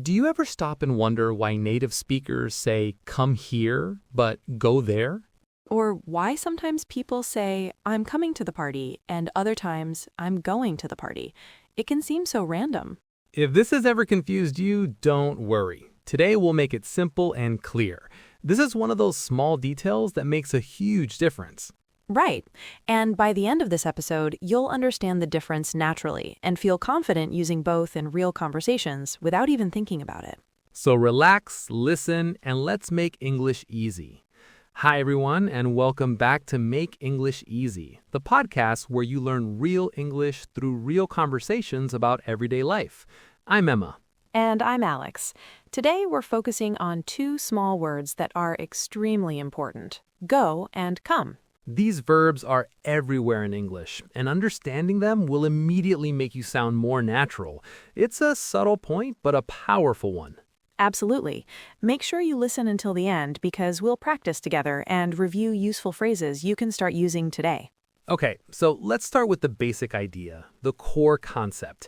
Do you ever stop and wonder why native speakers say, come here, but go there? Or why sometimes people say, I'm coming to the party, and other times, I'm going to the party. It can seem so random. If this has ever confused you, don't worry. Today we'll make it simple and clear. This is one of those small details that makes a huge difference. Right. And by the end of this episode, you'll understand the difference naturally and feel confident using both in real conversations without even thinking about it. So relax, listen, and let's make English easy. Hi, everyone, and welcome back to Make English Easy, the podcast where you learn real English through real conversations about everyday life. I'm Emma. And I'm Alex. Today, we're focusing on two small words that are extremely important: go and come. These verbs are everywhere in English, and understanding them will immediately make you sound more natural. It's a subtle point, but a powerful one. Absolutely. Make sure you listen until the end because we'll practice together and review useful phrases you can start using today. Okay, so let's start with the basic idea, the core concept.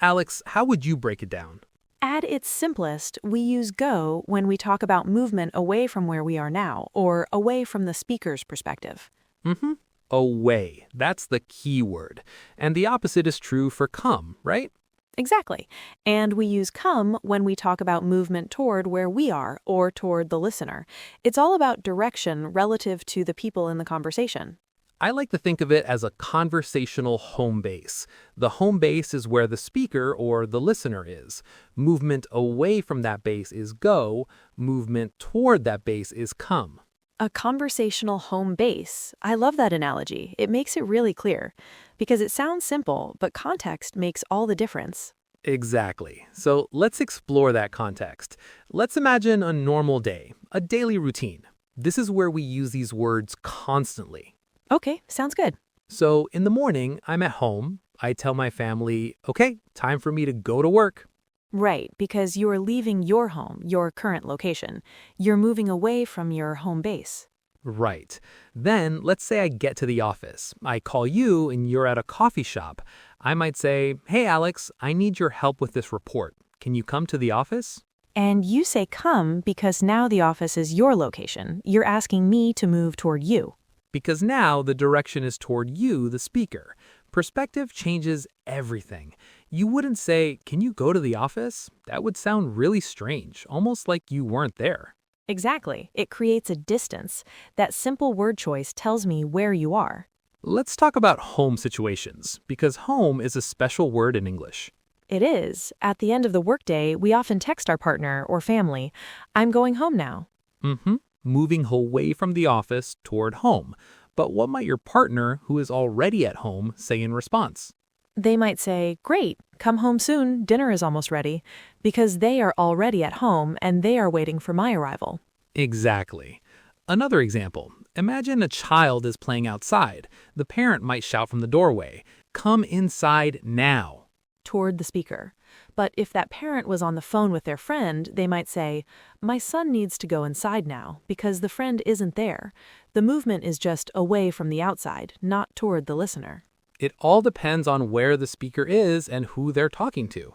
Alex, how would you break it down? At its simplest, we use go when we talk about movement away from where we are now or away from the speaker's perspective. Away. That's the key word. And the opposite is true for come, right? Exactly. And we use come when we talk about movement toward where we are or toward the listener. It's all about direction relative to the people in the conversation. I like to think of it as a conversational home base. The home base is where the speaker or the listener is. Movement away from that base is go. Movement toward that base is come. A conversational home base. I love that analogy. It makes it really clear. Because it sounds simple, but context makes all the difference. Exactly. So let's explore that context. Let's imagine a normal day, a daily routine. This is where we use these words constantly. Okay, sounds good. So in the morning, I'm at home. I tell my family, okay, time for me to go to work. Right, because you're leaving your home, your current location. You're moving away from your home base. Right. Then let's say I get to the office. I call you and you're at a coffee shop. I might say, hey, Alex, I need your help with this report. Can you come to the office? And you say come because now the office is your location. You're asking me to move toward you. Because now the direction is toward you, the speaker. Perspective changes everything. You wouldn't say, can you go to the office? That would sound really strange, almost like you weren't there. Exactly. It creates a distance. That simple word choice tells me where you are. Let's talk about home situations, because home is a special word in English. It is. At the end of the workday, we often text our partner or family, I'm going home now. Moving away from the office toward home. But what might your partner, who is already at home, say in response? They might say, great, come home soon, dinner is almost ready, because they are already at home and they are waiting for my arrival. Exactly. Another example. Imagine a child is playing outside. The parent might shout from the doorway, come inside now. Toward the speaker. But if that parent was on the phone with their friend, they might say, my son needs to go inside now because the friend isn't there. The movement is just away from the outside, not toward the listener. It all depends on where the speaker is and who they're talking to.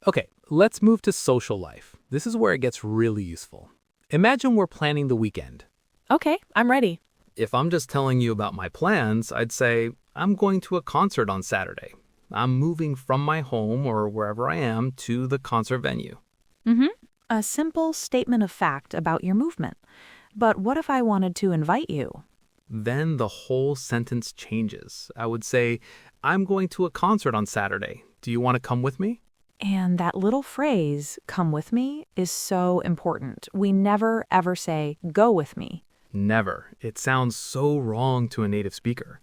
Okay, let's move to social life. This is where it gets really useful. Imagine we're planning the weekend. Okay, I'm ready. If I'm just telling you about my plans, I'd say, I'm going to a concert on Saturday. I'm moving from my home or wherever I am to the concert venue. A simple statement of fact about your movement. But what if I wanted to invite you? Then the whole sentence changes. I would say, I'm going to a concert on Saturday. Do you want to come with me? And that little phrase, come with me, is so important. We never, ever say, go with me. Never. It sounds so wrong to a native speaker.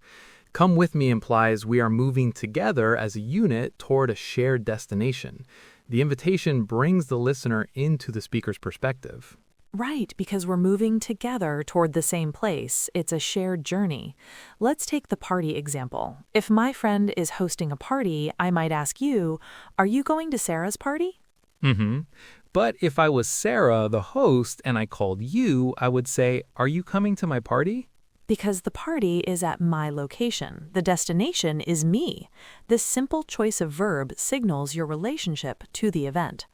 Come with me implies we are moving together as a unit toward a shared destination. The invitation brings the listener into the speaker's perspective. Right, because we're moving together toward the same place. It's a shared journey. Let's take the party example. If my friend is hosting a party, I might ask you, are you going to Sarah's party? But if I was Sarah, the host, and I called you, I would say, are you coming to my party? Because the party is at my location. The destination is me. This simple choice of verb signals your relationship to the event.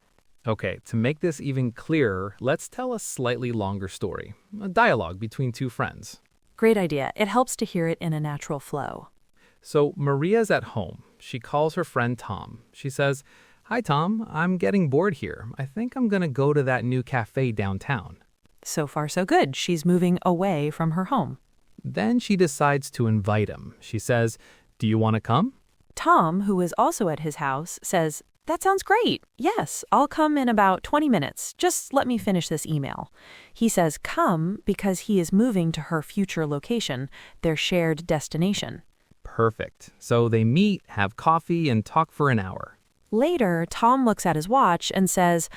Okay, to make this even clearer, let's tell a slightly longer story, a dialogue between two friends. Great idea. It helps to hear it in a natural flow. So Maria's at home. She calls her friend Tom. She says, "Hi Tom, I'm getting bored here. I think I'm going to go to that new cafe downtown." So far, so good. She's moving away from her home. Then she decides to invite him. She says, "Do you want to come?" Tom, who is also at his house, says, "That sounds great. Yes, I'll come in about 20 minutes. Just let me finish this email." He says come because he is moving to her future location, their shared destination. Perfect. So they meet, have coffee, and talk for an hour. Later, Tom looks at his watch and says,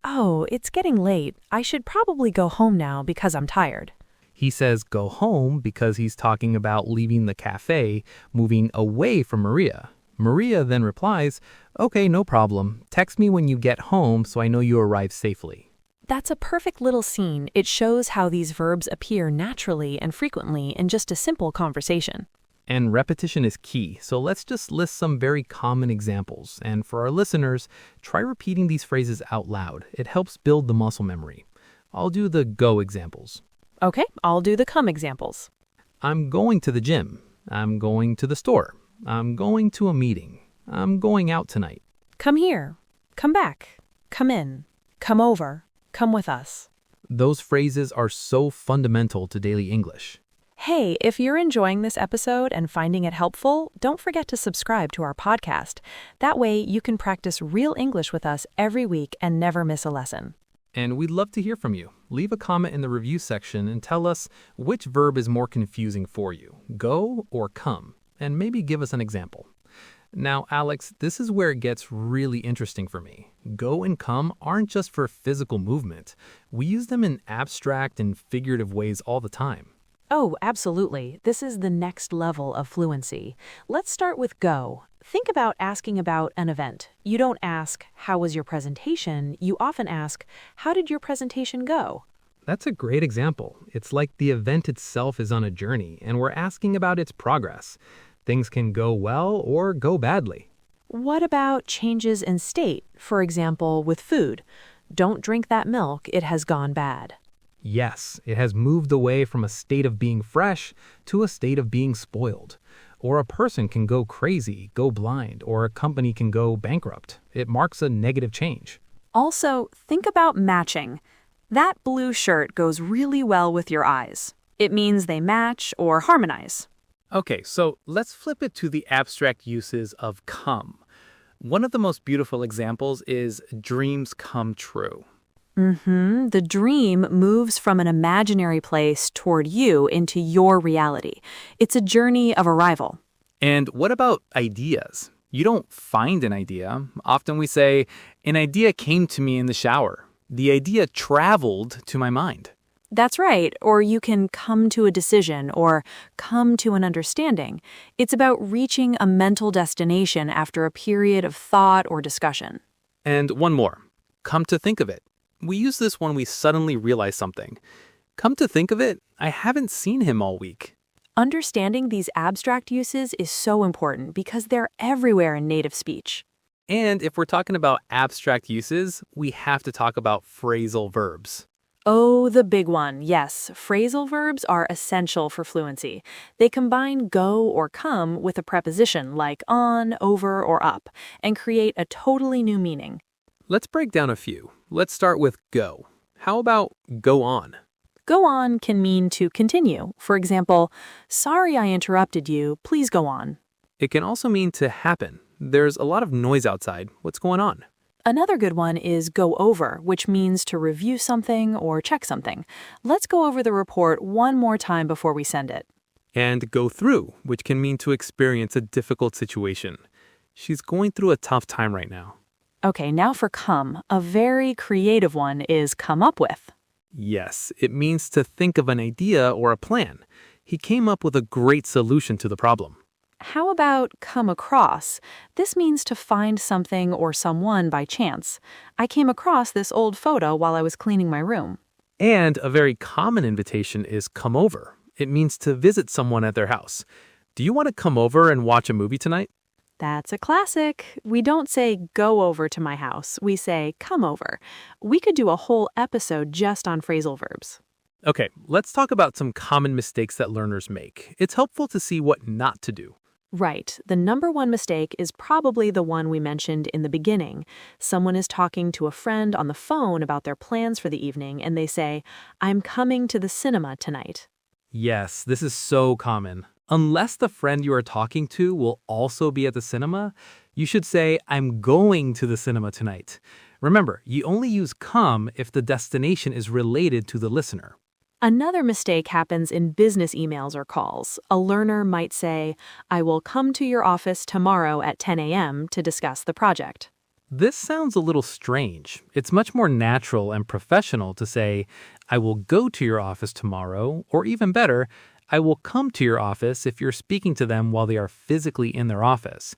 "Oh, it's getting late. I should probably go home now because I'm tired." He says go home because he's talking about leaving the cafe, moving away from Maria. Maria then replies, "Okay, no problem. Text me when you get home so I know you arrived safely." That's a perfect little scene. It shows how these verbs appear naturally and frequently in just a simple conversation. And repetition is key, so let's just list some very common examples. And for our listeners, try repeating these phrases out loud. It helps build the muscle memory. I'll do the go examples. Okay, I'll do the come examples. I'm going to the gym. I'm going to the store. I'm going to a meeting. I'm going out tonight. Come here. Come back. Come in. Come over. Come with us. Those phrases are so fundamental to daily English. Hey, if you're enjoying this episode and finding it helpful, don't forget to subscribe to our podcast. That way you can practice real English with us every week and never miss a lesson. And we'd love to hear from you. Leave a comment in the review section and tell us which verb is more confusing for you, go or come, and maybe give us an example. Now, Alex, this is where it gets really interesting for me. Go and come aren't just for physical movement. We use them in abstract and figurative ways all the time. Oh, absolutely. This is the next level of fluency. Let's start with go. Think about asking about an event. You don't ask, "How was your presentation?" You often ask, "How did your presentation go?" That's a great example. It's like the event itself is on a journey, and we're asking about its progress. Things can go well or go badly. What about changes in state? For example, with food. Don't drink that milk, it has gone bad. Yes, it has moved away from a state of being fresh to a state of being spoiled. Or a person can go crazy, go blind, or a company can go bankrupt. It marks a negative change. Also, think about matching. That blue shirt goes really well with your eyes. It means they match or harmonize. Okay, so let's flip it to the abstract uses of come. One of the most beautiful examples is dreams come true. The dream moves from an imaginary place toward you into your reality. It's a journey of arrival. And what about ideas? You don't find an idea. Often we say, an idea came to me in the shower. The idea traveled to my mind. That's right. Or you can come to a decision or come to an understanding. It's about reaching a mental destination after a period of thought or discussion. And one more. Come to think of it. We use this when we suddenly realize something. Come to think of it, I haven't seen him all week. Understanding these abstract uses is so important because they're everywhere in native speech. And if we're talking about abstract uses, we have to talk about phrasal verbs. Oh, the big one. Yes, phrasal verbs are essential for fluency. They combine go or come with a preposition like on, over, or up, and create a totally new meaning. Let's break down a few. Let's start with go. How about go on? Go on can mean to continue. For example, "Sorry I interrupted you. Please go on." It can also mean to happen. There's a lot of noise outside. What's going on? Another good one is go over, which means to review something or check something. Let's go over the report one more time before we send it. And go through, which can mean to experience a difficult situation. She's going through a tough time right now. Okay, now for come. A very creative one is come up with. Yes, it means to think of an idea or a plan. He came up with a great solution to the problem. How about come across? This means to find something or someone by chance. I came across this old photo while I was cleaning my room. And a very common invitation is come over. It means to visit someone at their house. Do you want to come over and watch a movie tonight? That's a classic. We don't say go over to my house. We say come over. We could do a whole episode just on phrasal verbs. Okay, let's talk about some common mistakes that learners make. It's helpful to see what not to do. Right. The number one mistake is probably the one we mentioned in the beginning. Someone is talking to a friend on the phone about their plans for the evening, and they say, I'm coming to the cinema tonight. Yes, this is so common. Unless the friend you are talking to will also be at the cinema, you should say, I'm going to the cinema tonight. Remember, you only use come if the destination is related to the listener. Another mistake happens in business emails or calls. A learner might say, I will come to your office tomorrow at 10 a.m. to discuss the project. This sounds a little strange. It's much more natural and professional to say, I will go to your office tomorrow, or even better, I will come to your office if you're speaking to them while they are physically in their office.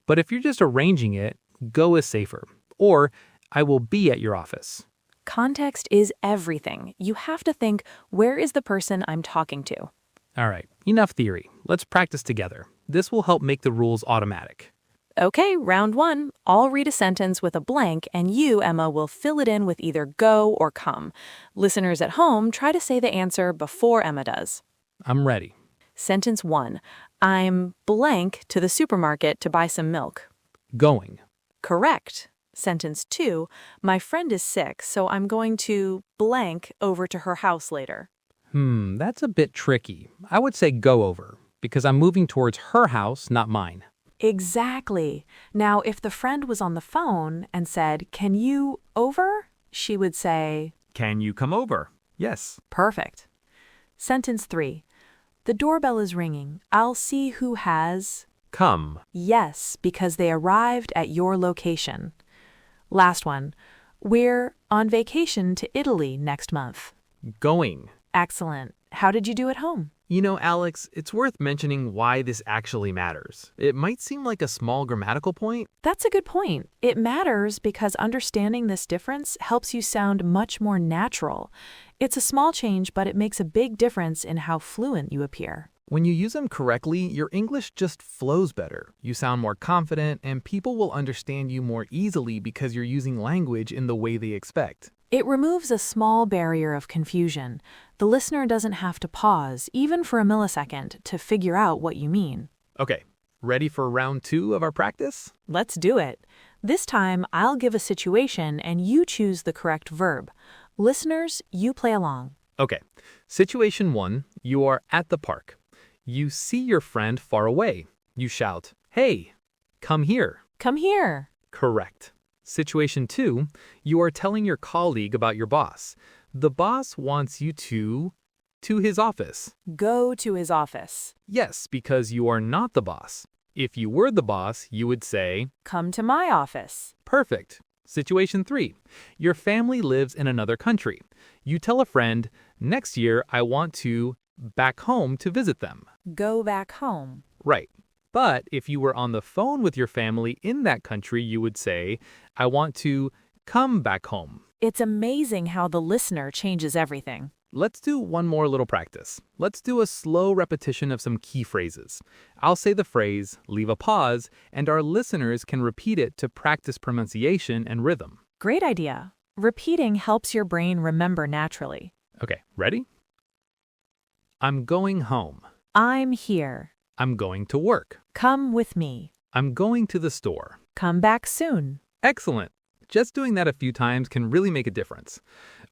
But if you're just arranging it, go is safer. Or, I will be at your office. Context is everything. You have to think, where is the person I'm talking to? All right, enough theory. Let's practice together. This will help make the rules automatic. Okay, round one. I'll read a sentence with a blank, and you, Emma, will fill it in with either go or come. Listeners at home, try to say the answer before Emma does. I'm ready. Sentence 1. I'm blank to the supermarket to buy some milk. Going. Correct. Sentence 2. My friend is sick, so I'm going to blank over to her house later. That's a bit tricky. I would say go over, because I'm moving towards her house, not mine. Exactly. Now, if the friend was on the phone and said, can you over? She would say, Can you come over? Yes. perfect. Sentence 3. The doorbell is ringing. I'll see who has... Come. Yes, because they arrived at your location. Last one. We're on vacation to Italy next month. Going. Excellent. How did you do at home? You know, Alex, it's worth mentioning why this actually matters. It might seem like a small grammatical point. That's a good point. It matters because understanding this difference helps you sound much more natural. It's a small change, but it makes a big difference in how fluent you appear. When you use them correctly, your English just flows better. You sound more confident, and people will understand you more easily because you're using language in the way they expect. It removes a small barrier of confusion. The listener doesn't have to pause, even for a millisecond, to figure out what you mean. Okay, ready for round 2 of our practice? Let's do it. This time, I'll give a situation and you choose the correct verb. Listeners, you play along. Okay, situation 1, you are at the park. You see your friend far away. You shout, hey, come here. Come here. Correct. Situation 2, you are telling your colleague about your boss. The boss wants you to his office. Go to his office. Yes, because you are not the boss. If you were the boss, you would say, Come to my office. perfect. Situation 3, your family lives in another country. You tell a friend, next year I want to back home to visit them. Go back home. Right. But if you were on the phone with your family in that country, you would say, I want to come back home. It's amazing how the listener changes everything. Let's do one more little practice. Let's do a slow repetition of some key phrases. I'll say the phrase, leave a pause, and our listeners can repeat it to practice pronunciation and rhythm. Great idea. Repeating helps your brain remember naturally. Okay, ready? I'm going home. I'm here. I'm going to work. Come with me. I'm going to the store. Come back soon. Excellent. Just doing that a few times can really make a difference.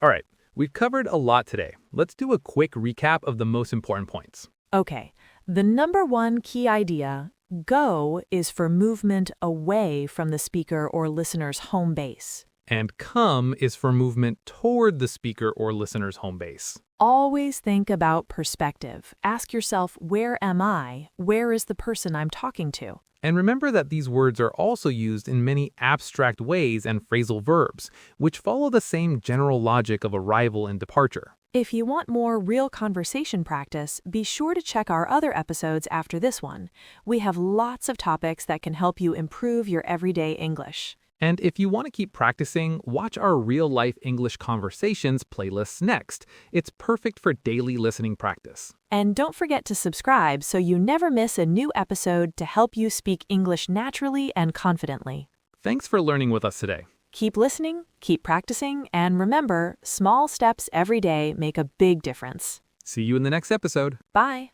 All right, we've covered a lot today. Let's do a quick recap of the most important points. Okay, the number one key idea, go, is for movement away from the speaker or listener's home base. And come is for movement toward the speaker or listener's home base. Always think about perspective. Ask yourself, where am I? Where is the person I'm talking to? And remember that these words are also used in many abstract ways and phrasal verbs, which follow the same general logic of arrival and departure. If you want more real conversation practice, be sure to check our other episodes after this one. We have lots of topics that can help you improve your everyday English. And if you want to keep practicing, watch our real-life English conversations playlists next. It's perfect for daily listening practice. And don't forget to subscribe so you never miss a new episode to help you speak English naturally and confidently. Thanks for learning with us today. Keep listening, keep practicing, and remember, small steps every day make a big difference. See you in the next episode. Bye.